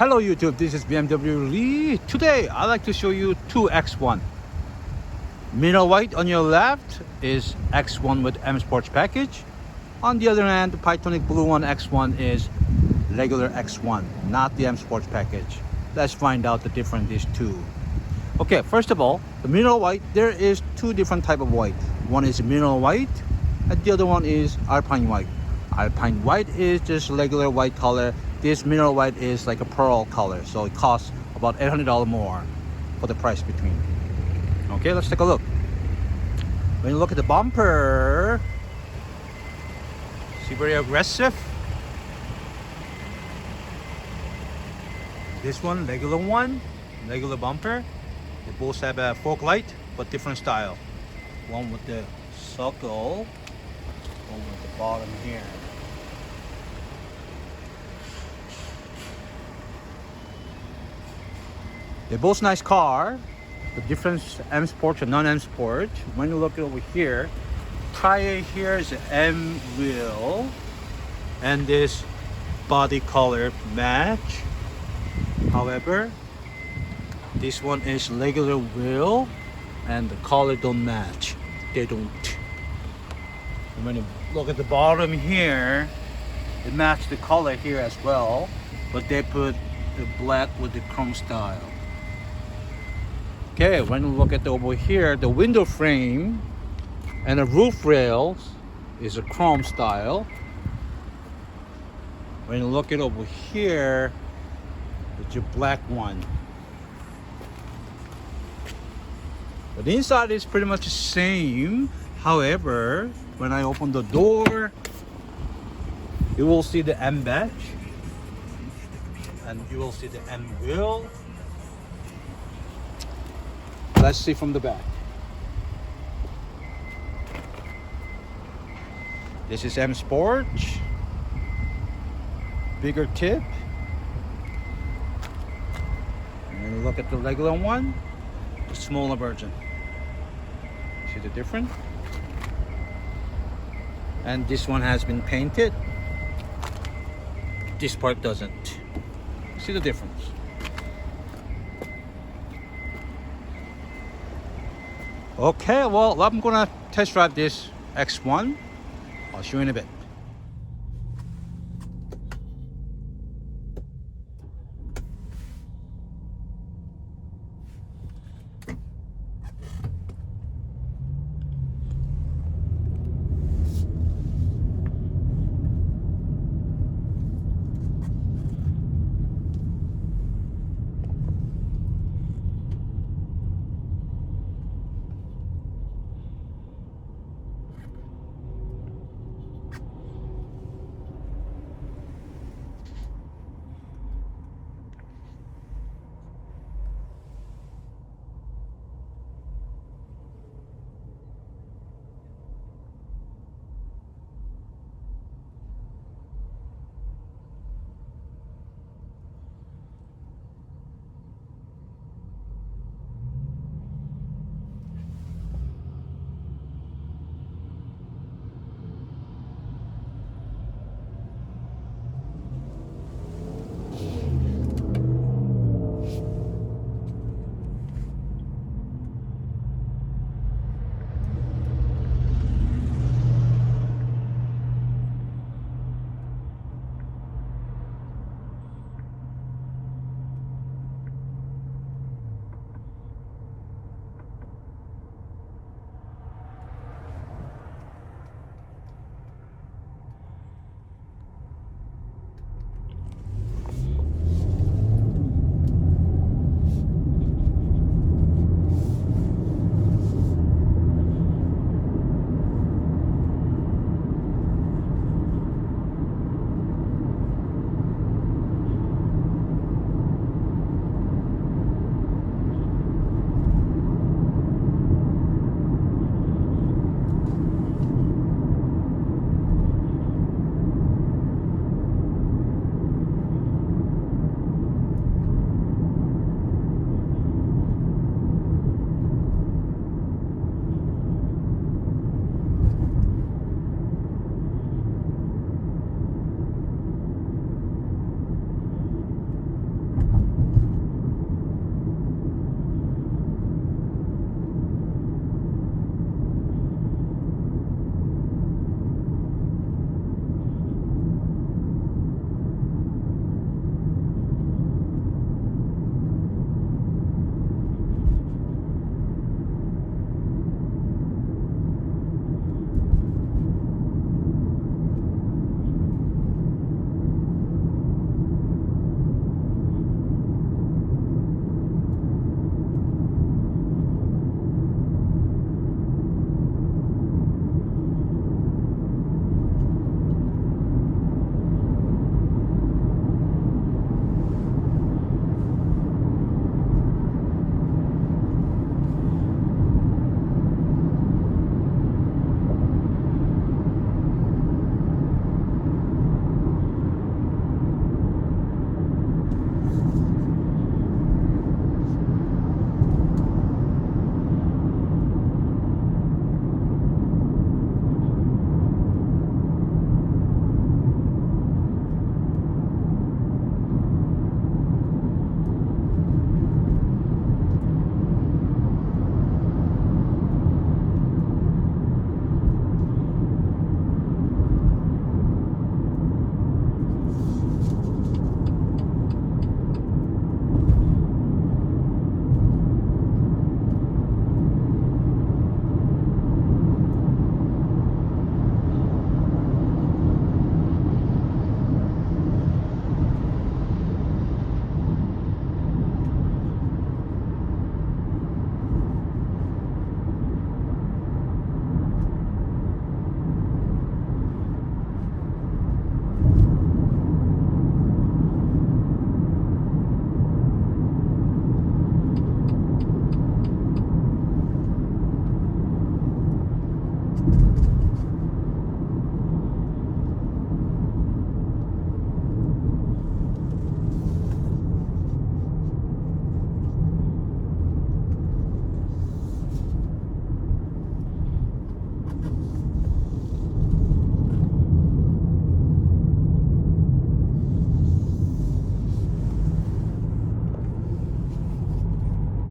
Hello YouTube, this is BMW Lee. Today I'd like to show you two X1. Mineral white on your left is X1 with M Sports package. On the other hand, the Pythonic blue one X1 is regular X1, not the M Sports package. Let's find out the difference these two. Okay, first of all, the mineral white, there is two different type of white. One is mineral white and the other one is Alpine white. Alpine white is just regular white color. This mineral white is like a pearl color, so it costs about $800 more for the price between. Okay, let's take a look. When you look at the bumper, see, very aggressive. This one, regular bumper. They both have a fork light, but different style. One with the circle, one with the bottom here. They're both nice car. The difference M Sport and non-M Sport. When you look over here, tire here is an M wheel, and this body color match. However, this one is regular wheel, and the color don't match. They don't. And when you look at the bottom here, it matches the color here as well, but they put the black with the chrome style. Okay, when you look at over here, the window frame and the roof rails is a chrome style. When you look at over here, it's your black one. But the inside is pretty much the same. However, when I open the door, you will see the M badge and you will see the M wheel. Let's see from the back. This is M Sport. Bigger tip. And then look at the regular one, the smaller version. See the difference? And this one has been painted. This part doesn't. See the difference? Okay, well, I'm gonna test drive this X1. I'll show you in a bit.